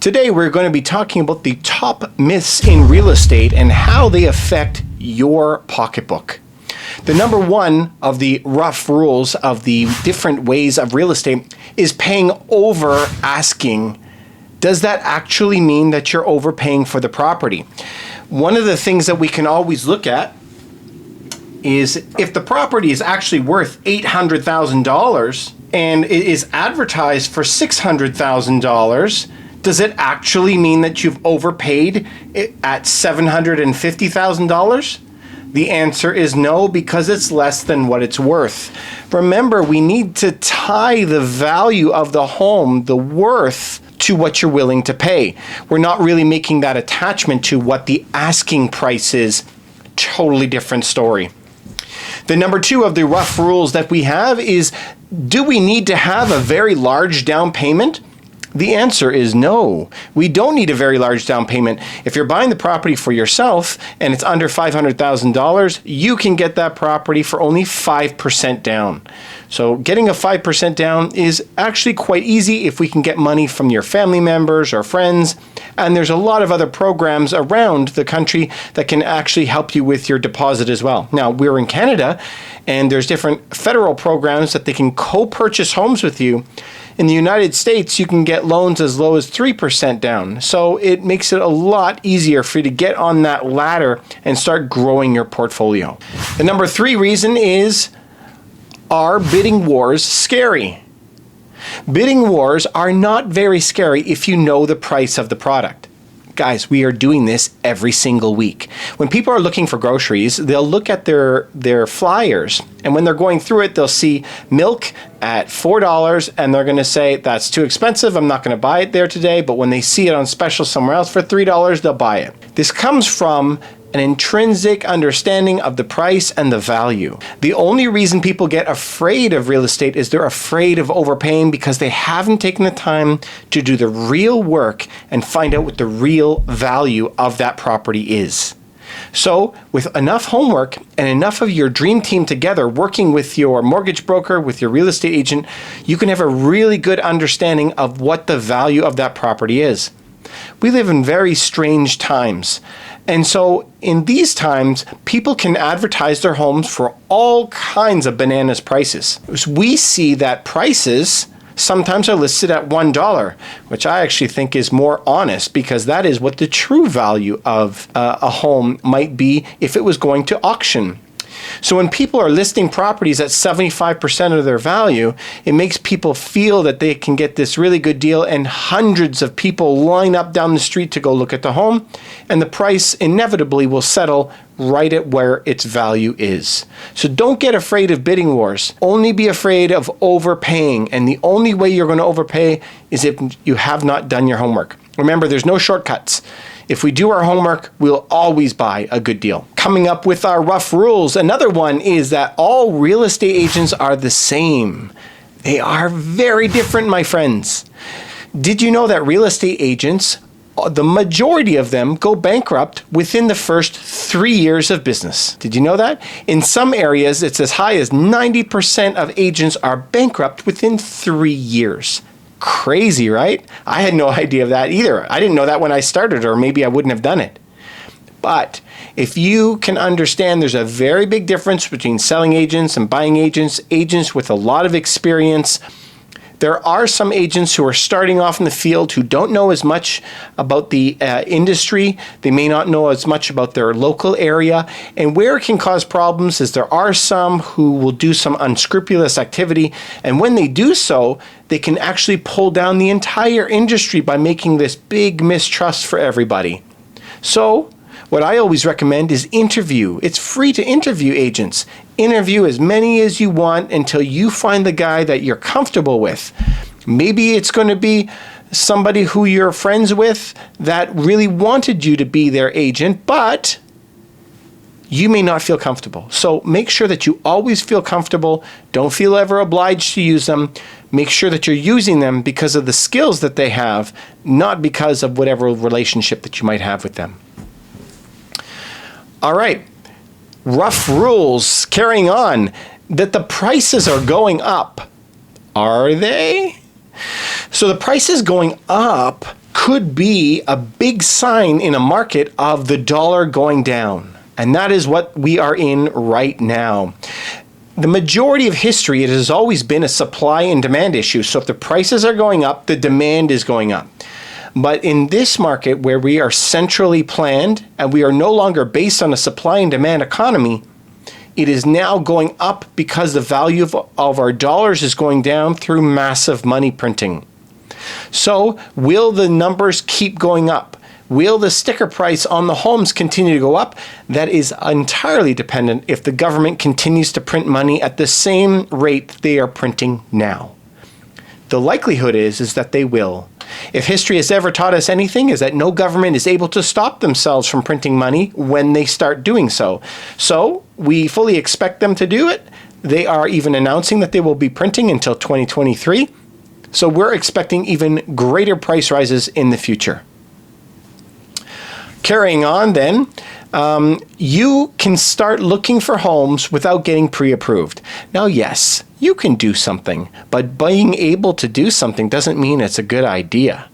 Today we're going to be talking about the top myths in real estate and how they affect your pocketbook. The number one of the rough rules of the different ways of real estate is paying over asking. Does that actually mean that you're overpaying for the property? One of the things that we can always look at is if the property is actually worth $800,000 and it is advertised for $600,000, does it actually mean that you've overpaid it at $750,000? The answer is no, because it's less than what it's worth. Remember, we need to tie the value of the home, the worth, to what you're willing to pay. We're not really making that attachment to what the asking price is. Totally different story. The number two of the rough rules that we have is, do we need to have a very large down payment? The answer is no. We don't need a very large down payment. If you're buying the property for yourself and it's under $500,000, you can get that property for only 5% down. So getting a 5% down is actually quite easy if we can get money from your family members or friends. And there's a lot of other programs around the country that can actually help you with your deposit as well. Now, we're in Canada, and there's different federal programs that they can co-purchase homes with you. In the United States, you can get loans as low as 3% down. So it makes it a lot easier for you to get on that ladder and start growing your portfolio. The number three reason is, are bidding wars scary? Bidding wars are not very scary if you know the price of the product. Guys, we are doing this every single week. When people are looking for groceries, they'll look at their flyers, and when they're going through it, they'll see milk at $4, and they're going to say, that's too expensive, I'm not going to buy it there today. But when they see it on special somewhere else for $3, they'll buy it. This comes from an intrinsic understanding of the price and the value. The only reason people get afraid of real estate is they're afraid of overpaying because they haven't taken the time to do the real work and find out what the real value of that property is. So with enough homework and enough of your dream team together working with your mortgage broker, with your real estate agent, you can have a really good understanding of what the value of that property is. We live in very strange times. And so in these times, people can advertise their homes for all kinds of bananas prices. We see that prices sometimes are listed at $1, which I actually think is more honest, because that is what the true value of a home might be if it was going to auction. So when people are listing properties at 75% of their value, it makes people feel that they can get this really good deal, and hundreds of people line up down the street to go look at the home, and the price inevitably will settle right at where its value is. So don't get afraid of bidding wars. Only be afraid of overpaying, and the only way you're going to overpay is if you have not done your homework. Remember, there's no shortcuts. If we do our homework, we'll always buy a good deal. Coming up with our rough rules, another one is that all real estate agents are the same. They are very different, my friends. Did you know that real estate agents, the majority of them, go bankrupt within the first 3 years of business? Did you know that? In some areas, it's as high as 90% of agents are bankrupt within 3 years. Crazy, right? I had no idea of that either. I didn't know that when I started, or maybe I wouldn't have done it. But if you can understand, there's a very big difference between selling agents and buying agents, agents with a lot of experience. There are some agents who are starting off in the field who don't know as much about the industry. They may not know as much about their local area. And where it can cause problems is there are some who will do some unscrupulous activity. And when they do so, they can actually pull down the entire industry by making this big mistrust for everybody. So what I always recommend is interview. It's free to interview agents. Interview as many as you want until you find the guy that you're comfortable with. Maybe it's going to be somebody who you're friends with that really wanted you to be their agent, but you may not feel comfortable. So make sure that you always feel comfortable. Don't feel ever obliged to use them. Make sure that you're using them because of the skills that they have, not because of whatever relationship that you might have with them. All right, rough rules, carrying on, that the prices are going up. Are they? So the prices going up could be a big sign in a market of the dollar going down. And that is what we are in right now. The majority of history, it has always been a supply and demand issue. So if the prices are going up, the demand is going up. But in this market where we are centrally planned and we are no longer based on a supply and demand economy, it is now going up because the value of our dollars is going down through massive money printing. So will the numbers keep going up? Will the sticker price on the homes continue to go up? That is entirely dependent if the government continues to print money at the same rate they are printing now. The likelihood is that they will. If history has ever taught us anything, is that no government is able to stop themselves from printing money when they start doing so. So we fully expect them to do it. They are even announcing that they will be printing until 2023. So we're expecting even greater price rises in the future. Carrying on then, you can start looking for homes without getting pre-approved. Now, yes, you can do something, but being able to do something doesn't mean it's a good idea.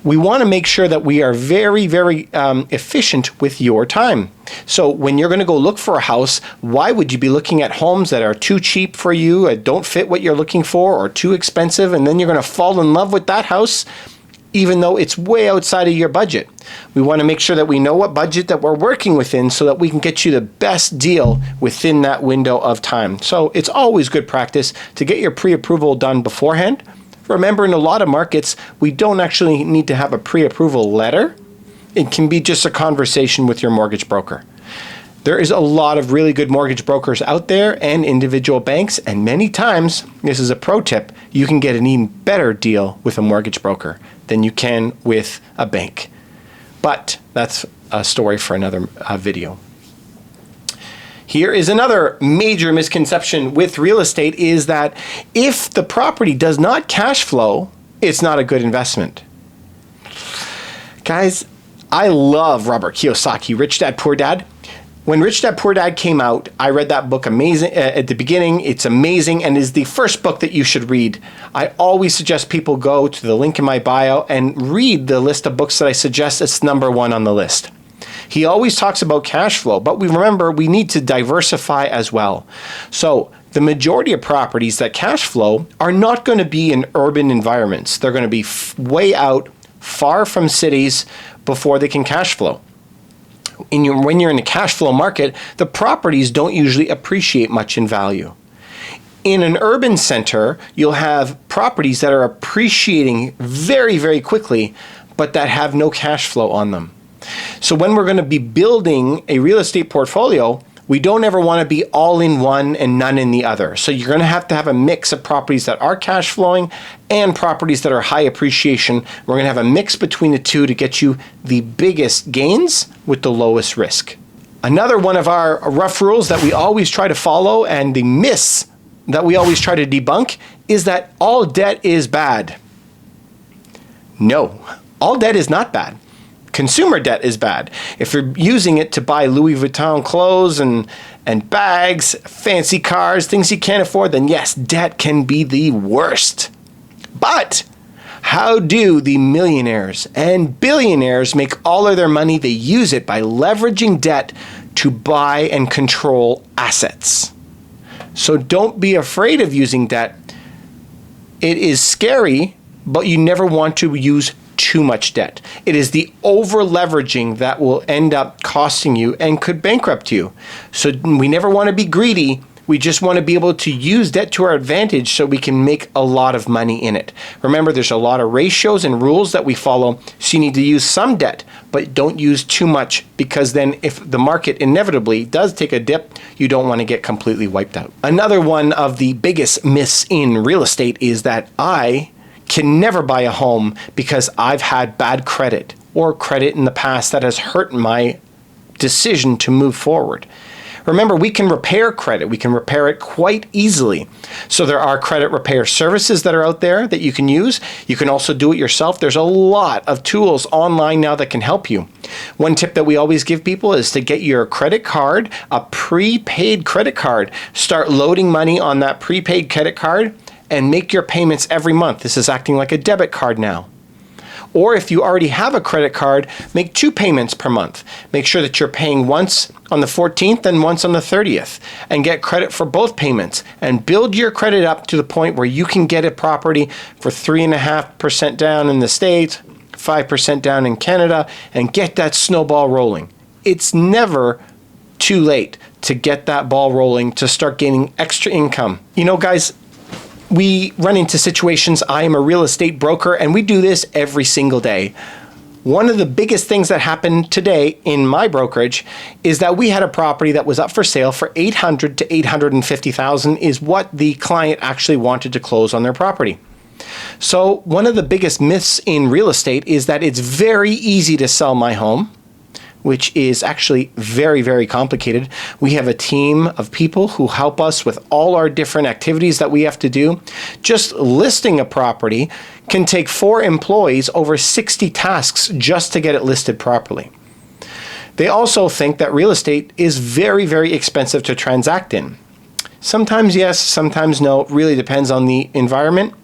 We want to make sure that we are very, very efficient with your time. So when you're going to go look for a house, why would you be looking at homes that are too cheap for you, don't fit what you're looking for, or too expensive, and then you're going to fall in love with that house even though it's way outside of your budget? We want to make sure that we know what budget that we're working within so that we can get you the best deal within that window of time. So it's always good practice to get your pre-approval done beforehand. Remember, in a lot of markets, we don't actually need to have a pre-approval letter. It can be just a conversation with your mortgage broker. There is a lot of really good mortgage brokers out there and individual banks, and many times, this is a pro tip, you can get an even better deal with a mortgage broker than you can with a bank. But that's a story for another video. Here is another major misconception with real estate, is that if the property does not cash flow, it's not a good investment. Guys, I love Robert Kiyosaki, Rich Dad, Poor Dad. When Rich Dad, Poor Dad came out, I read that book amazing at the beginning. It's amazing and is the first book that you should read. I always suggest people go to the link in my bio and read the list of books that I suggest. It's number one on the list. He always talks about cash flow, but we remember we need to diversify as well. So the majority of properties that cash flow are not going to be in urban environments. They're going to be way out, far from cities before they can cash flow. When you're in a cash flow market, the properties don't usually appreciate much in value. In an urban center, you'll have properties that are appreciating very, very quickly, but that have no cash flow on them. So when we're going to be building a real estate portfolio, we don't ever want to be all in one and none in the other. So you're going to have a mix of properties that are cash flowing and properties that are high appreciation. We're going to have a mix between the two to get you the biggest gains with the lowest risk. Another one of our rough rules that we always try to follow, and the myths that we always try to debunk, is that all debt is bad. No, all debt is not bad. Consumer debt is bad. If you're using it to buy Louis Vuitton clothes and bags, fancy cars, things you can't afford, then yes, debt can be the worst. But how do the millionaires and billionaires make all of their money? They use it by leveraging debt to buy and control assets. So don't be afraid of using debt. It is scary, but you never want to use too much debt. It is the over leveraging that will end up costing you and could bankrupt you. So we never want to be greedy. We just want to be able to use debt to our advantage so we can make a lot of money in it. Remember, there's a lot of ratios and rules that we follow. So you need to use some debt, but don't use too much, because then if the market inevitably does take a dip, you don't want to get completely wiped out. Another one of the biggest myths in real estate is that I can never buy a home because I've had bad credit or credit in the past that has hurt my decision to move forward. Remember, we can repair credit. We can repair it quite easily. So there are credit repair services that are out there that you can use. You can also do it yourself. There's a lot of tools online now that can help you. One tip that we always give people is to get your credit card, a prepaid credit card. Start loading money on that prepaid credit card and make your payments every month. This is acting like a debit card now. Or if you already have a credit card, make 2 payments per month. Make sure that you're paying once on the 14th and once on the 30th, and get credit for both payments, and build your credit up to the point where you can get a property for 3.5% down in the States, 5% down in Canada, and get that snowball rolling. It's never too late to get that ball rolling, to start gaining extra income. You know, guys, we run into situations. I am a real estate broker, and we do this every single day. One of the biggest things that happened today in my brokerage is that we had a property that was up for sale for $800,000 to $850,000 is what the client actually wanted to close on their property. So one of the biggest myths in real estate is that it's very easy to sell my home, which is actually very, very complicated. We have a team of people who help us with all our different activities that we have to do. Just listing a property can take 4 employees over 60 tasks just to get it listed properly. They also think that real estate is very, very expensive to transact in. Sometimes yes, sometimes no. It really depends on the environment,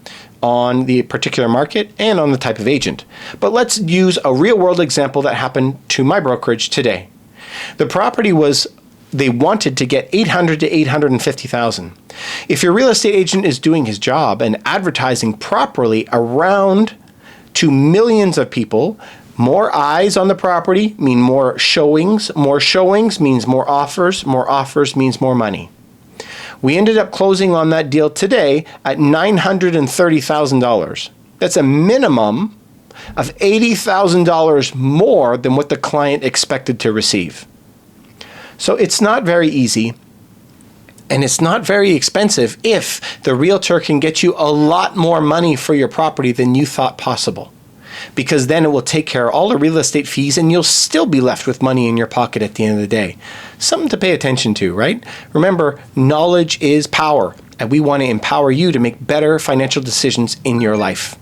on the particular market, and on the type of agent. But let's use a real world example that happened to my brokerage today. The property was, they wanted to get $800,000 to $850,000. If your real estate agent is doing his job and advertising properly around to millions of people, more eyes on the property mean more showings means more offers means more money. We ended up closing on that deal today at $930,000. That's a minimum of $80,000 more than what the client expected to receive. So it's not very easy, and it's not very expensive if the realtor can get you a lot more money for your property than you thought possible. Because then it will take care of all the real estate fees, and you'll still be left with money in your pocket at the end of the day. Something to pay attention to, right? Remember, knowledge is power, and we want to empower you to make better financial decisions in your life.